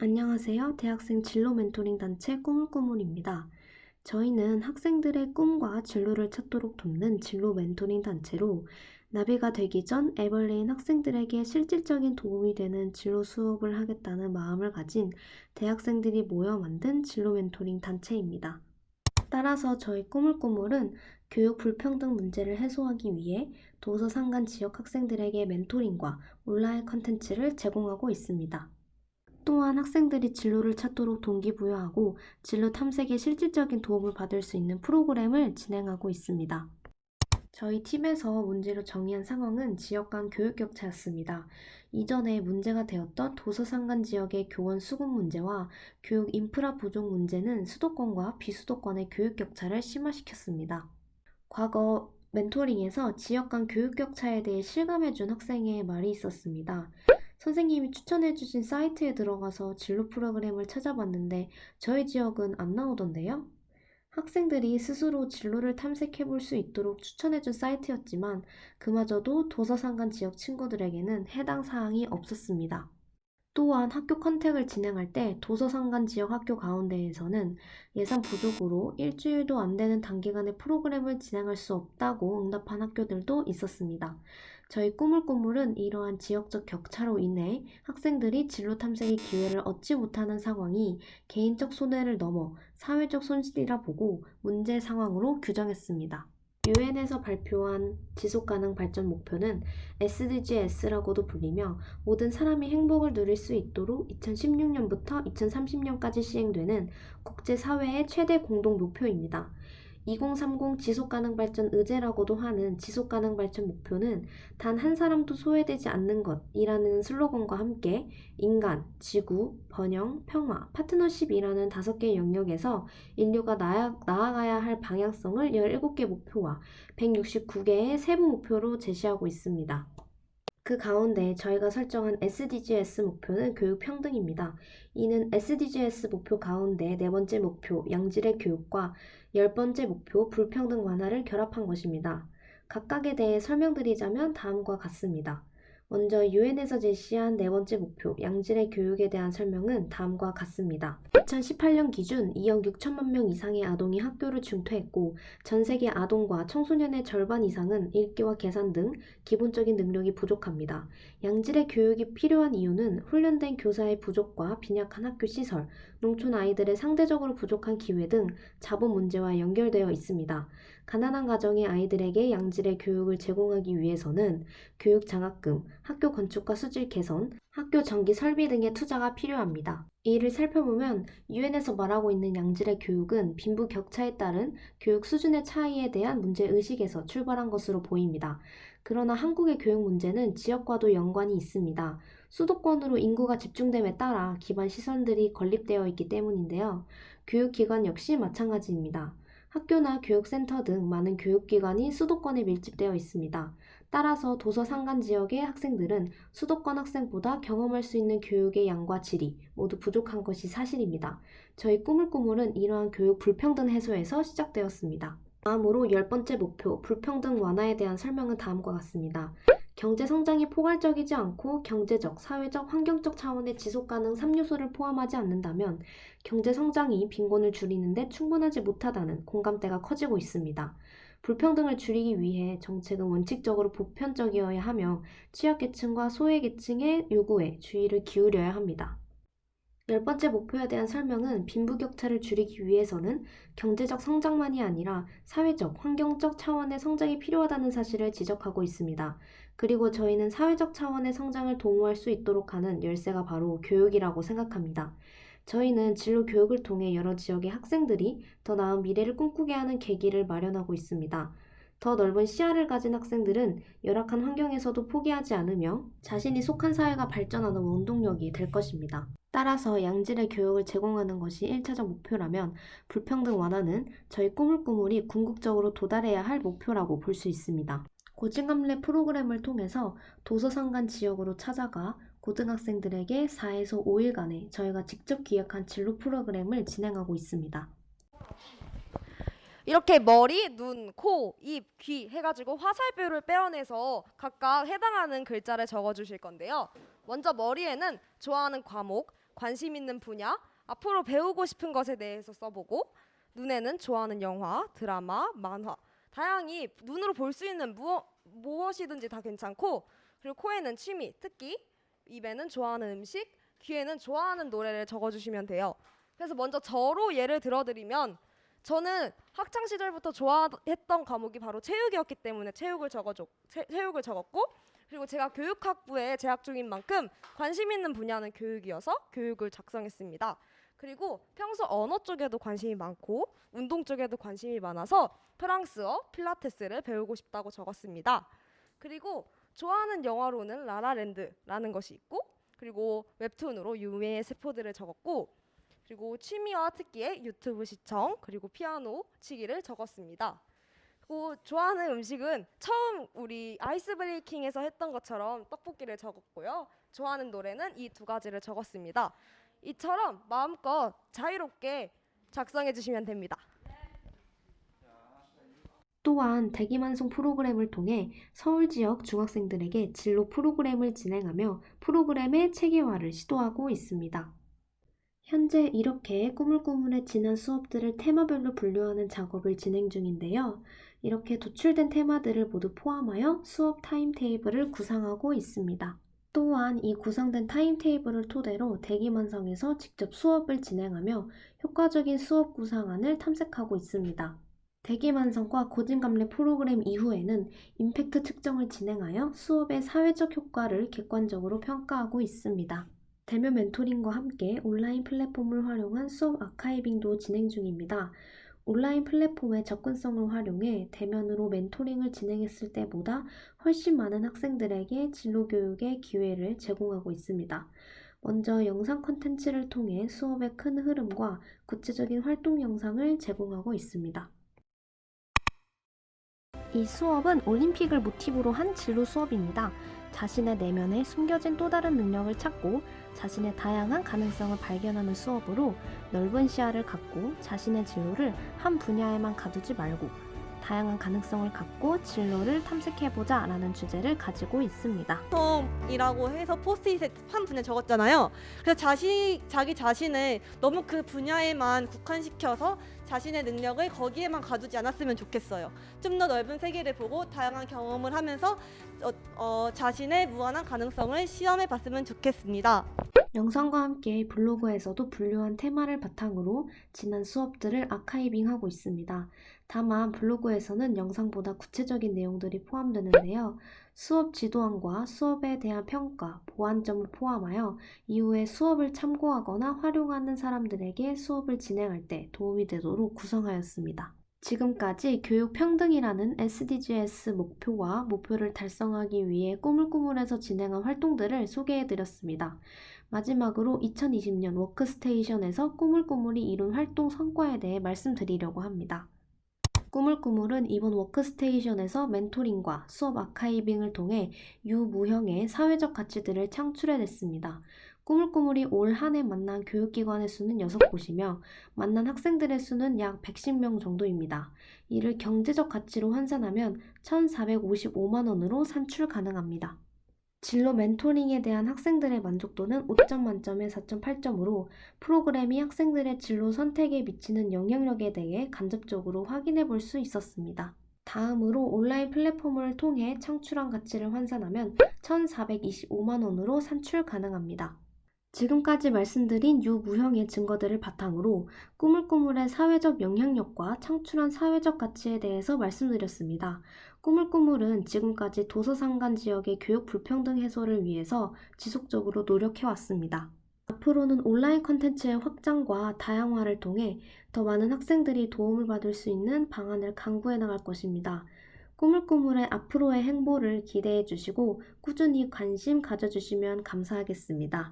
안녕하세요. 대학생 진로 멘토링 단체 꾸물꾸물입니다. 저희는 학생들의 꿈과 진로를 찾도록 돕는 진로 멘토링 단체로 나비가 되기 전 애벌레인 학생들에게 실질적인 도움이 되는 진로 수업을 하겠다는 마음을 가진 대학생들이 모여 만든 진로 멘토링 단체입니다. 따라서 저희 꾸물꾸물은 교육 불평등 문제를 해소하기 위해 도서 상간 지역 학생들에게 멘토링과 온라인 컨텐츠를 제공하고 있습니다. 또한 학생들이 진로를 찾도록 동기부여하고 진로 탐색에 실질적인 도움을 받을 수 있는 프로그램을 진행하고 있습니다. 저희 팀에서 문제로 정의한 상황은 지역 간 교육 격차였습니다. 이전에 문제가 되었던 도서 상간 지역의 교원 수급 문제와 교육 인프라 부족 문제는 수도권과 비수도권의 교육 격차를 심화시켰습니다. 과거 멘토링에서 지역 간 교육 격차에 대해 실감해준 학생의 말이 있었습니다. 선생님이 추천해주신 사이트에 들어가서 진로 프로그램을 찾아봤는데 저희 지역은 안 나오던데요? 학생들이 스스로 진로를 탐색해 볼 수 있도록 추천해준 사이트였지만 그마저도 도서상간 지역 친구들에게는 해당 사항이 없었습니다. 또한 학교 컨택을 진행할 때 도서상간 지역 학교 가운데에서는 예산 부족으로 일주일도 안 되는 단기간에 프로그램을 진행할 수 없다고 응답한 학교들도 있었습니다. 저희 꾸물꾸물은 이러한 지역적 격차로 인해 학생들이 진로 탐색의 기회를 얻지 못하는 상황이 개인적 손해를 넘어 사회적 손실이라 보고 문제 상황으로 규정했습니다. 유엔에서 발표한 지속가능 발전 목표는 SDGs라고도 불리며 모든 사람이 행복을 누릴 수 있도록 2016년부터 2030년까지 시행되는 국제사회의 최대 공동 목표입니다. 2030 지속가능발전 의제라고도 하는 지속가능발전 목표는 단 한 사람도 소외되지 않는 것이라는 슬로건과 함께 인간, 지구, 번영, 평화, 파트너십이라는 5개의 영역에서 인류가 나아가야 할 방향성을 17개 목표와 169개의 세부 목표로 제시하고 있습니다. 그 가운데 저희가 설정한 SDGs 목표는 교육 평등입니다. 이는 SDGs 목표 가운데 4번째 목표 양질의 교육과 10번째 목표 불평등 완화를 결합한 것입니다. 각각에 대해 설명드리자면 다음과 같습니다. 먼저 유엔에서 제시한 4번째 목표 양질의 교육에 대한 설명은 다음과 같습니다. 2018년 기준 2억 6천만 명 이상의 아동이 학교를 중퇴했고 전 세계 아동과 청소년의 절반 이상은 읽기와 계산 등 기본적인 능력이 부족합니다. 양질의 교육이 필요한 이유는 훈련된 교사의 부족과 빈약한 학교 시설, 농촌 아이들의 상대적으로 부족한 기회 등 자본 문제와 연결되어 있습니다. 가난한 가정의 아이들에게 양질의 교육을 제공하기 위해서는 교육 장학금, 학교 건축과 수질 개선, 학교 전기 설비 등의 투자가 필요합니다. 이를 살펴보면 유엔에서 말하고 있는 양질의 교육은 빈부 격차에 따른 교육 수준의 차이에 대한 문제의식에서 출발한 것으로 보입니다. 그러나 한국의 교육 문제는 지역과도 연관이 있습니다. 수도권으로 인구가 집중됨에 따라 기반 시설들이 건립되어 있기 때문인데요. 교육기관 역시 마찬가지입니다. 학교나 교육센터 등 많은 교육기관이 수도권에 밀집되어 있습니다. 따라서 도서 상간 지역의 학생들은 수도권 학생보다 경험할 수 있는 교육의 양과 질이 모두 부족한 것이 사실입니다. 저희 꾸물꾸물은 이러한 교육 불평등 해소에서 시작되었습니다. 다음으로 10번째 목표, 불평등 완화에 대한 설명은 다음과 같습니다. 경제 성장이 포괄적이지 않고 경제적, 사회적, 환경적 차원의 지속가능 3요소를 포함하지 않는다면 경제 성장이 빈곤을 줄이는 데 충분하지 못하다는 공감대가 커지고 있습니다. 불평등을 줄이기 위해 정책은 원칙적으로 보편적이어야 하며 취약계층과 소외계층의 요구에 주의를 기울여야 합니다. 10번째 목표에 대한 설명은 빈부격차를 줄이기 위해서는 경제적 성장만이 아니라 사회적, 환경적 차원의 성장이 필요하다는 사실을 지적하고 있습니다. 그리고 저희는 사회적 차원의 성장을 도모할 수 있도록 하는 열쇠가 바로 교육이라고 생각합니다. 저희는 진로 교육을 통해 여러 지역의 학생들이 더 나은 미래를 꿈꾸게 하는 계기를 마련하고 있습니다. 더 넓은 시야를 가진 학생들은 열악한 환경에서도 포기하지 않으며 자신이 속한 사회가 발전하는 원동력이 될 것입니다. 따라서 양질의 교육을 제공하는 것이 1차적 목표라면 불평등 완화는 저희 꾸물꾸물이 궁극적으로 도달해야 할 목표라고 볼 수 있습니다. 고진감래 프로그램을 통해서 도서상간 지역으로 찾아가 고등학생들에게 4에서 5일간의 저희가 직접 기획한 진로 프로그램을 진행하고 있습니다. 이렇게 머리, 눈, 코, 입, 귀 해가지고 화살표를 빼어내서 각각 해당하는 글자를 적어주실 건데요. 먼저 머리에는 좋아하는 과목, 관심 있는 분야, 앞으로 배우고 싶은 것에 대해서 써보고, 눈에는 좋아하는 영화, 드라마, 만화, 다양히 눈으로 볼 수 있는 무엇이든지 다 괜찮고, 그리고 코에는 취미, 특기, 입에는 좋아하는 음식, 귀에는 좋아하는 노래를 적어주시면 돼요. 그래서 먼저 저로 예를 들어드리면, 저는 학창 시절부터 좋아했던 과목이 바로 체육이었기 때문에 체육을 적었고, 그리고 제가 교육학부에 재학 중인 만큼 관심 있는 분야는 교육이어서 교육을 작성했습니다. 그리고 평소 언어 쪽에도 관심이 많고 운동 쪽에도 관심이 많아서 프랑스어, 필라테스를 배우고 싶다고 적었습니다. 그리고 좋아하는 영화로는 라라랜드라는 것이 있고, 그리고 웹툰으로 유미의 세포들을 적었고, 그리고 취미와 특기에 유튜브 시청, 그리고 피아노 치기를 적었습니다. 그리고 좋아하는 음식은 처음 우리 아이스 브레이킹에서 했던 것처럼 떡볶이를 적었고요. 좋아하는 노래는 이 두 가지를 적었습니다. 이처럼 마음껏 자유롭게 작성해 주시면 됩니다. 또한 대기만성 프로그램을 통해 서울 지역 중학생들에게 진로 프로그램을 진행하며 프로그램의 체계화를 시도하고 있습니다. 현재 이렇게 꾸물꾸물의 지난 수업들을 테마별로 분류하는 작업을 진행 중인데요. 이렇게 도출된 테마들을 모두 포함하여 수업 타임테이블을 구상하고 있습니다. 또한 이 구상된 타임테이블을 토대로 대기만성에서 직접 수업을 진행하며 효과적인 수업 구상안을 탐색하고 있습니다. 대기만성과 고진감래 프로그램 이후에는 임팩트 측정을 진행하여 수업의 사회적 효과를 객관적으로 평가하고 있습니다. 대면 멘토링과 함께 온라인 플랫폼을 활용한 수업 아카이빙도 진행 중입니다. 온라인 플랫폼의 접근성을 활용해 대면으로 멘토링을 진행했을 때보다 훨씬 많은 학생들에게 진로 교육의 기회를 제공하고 있습니다. 먼저 영상 콘텐츠를 통해 수업의 큰 흐름과 구체적인 활동 영상을 제공하고 있습니다. 이 수업은 올림픽을 모티브로 한 진로 수업입니다. 자신의 내면에 숨겨진 또 다른 능력을 찾고 자신의 다양한 가능성을 발견하는 수업으로 넓은 시야를 갖고 자신의 진로를 한 분야에만 가두지 말고 다양한 가능성을 갖고 진로를 탐색해보자 라는 주제를 가지고 있습니다. 이라고 해서 포스트잇에 한 분야 적었잖아요. 그래서 자기 자신을 너무 그 분야에만 국한시켜서 자신의 능력을 거기에만 가두지 않았으면 좋겠어요. 좀 더 넓은 세계를 보고 다양한 경험을 하면서 자신의 무한한 가능성을 시험해 봤으면 좋겠습니다. 영상과 함께 블로그에서도 분류한 테마를 바탕으로 지난 수업들을 아카이빙하고 있습니다. 다만 블로그에서는 영상보다 구체적인 내용들이 포함되는데요. 수업 지도안과 수업에 대한 평가, 보완점을 포함하여 이후에 수업을 참고하거나 활용하는 사람들에게 수업을 진행할 때 도움이 되도록 구성하였습니다. 지금까지 교육평등이라는 SDGs 목표와 목표를 달성하기 위해 꾸물꾸물에서 진행한 활동들을 소개해드렸습니다. 마지막으로 2020년 워크스테이션에서 꾸물꾸물이 이룬 활동 성과에 대해 말씀드리려고 합니다. 꾸물꾸물은 이번 워크스테이션에서 멘토링과 수업 아카이빙을 통해 유무형의 사회적 가치들을 창출해냈습니다. 꾸물꾸물이 올 한 해 만난 교육기관의 수는 6곳이며 만난 학생들의 수는 약 110명 정도입니다. 이를 경제적 가치로 환산하면 1,455만 원으로 산출 가능합니다. 진로 멘토링에 대한 학생들의 만족도는 5점 만점에 4.8점으로 프로그램이 학생들의 진로 선택에 미치는 영향력에 대해 간접적으로 확인해 볼 수 있었습니다. 다음으로 온라인 플랫폼을 통해 창출한 가치를 환산하면 1,425만 원으로 산출 가능합니다. 지금까지 말씀드린 유무형의 증거들을 바탕으로 꾸물꾸물의 사회적 영향력과 창출한 사회적 가치에 대해서 말씀드렸습니다. 꾸물꾸물은 지금까지 도서상간 지역의 교육 불평등 해소를 위해서 지속적으로 노력해왔습니다. 앞으로는 온라인 콘텐츠의 확장과 다양화를 통해 더 많은 학생들이 도움을 받을 수 있는 방안을 강구해 나갈 것입니다. 꾸물꾸물의 앞으로의 행보를 기대해 주시고 꾸준히 관심 가져주시면 감사하겠습니다.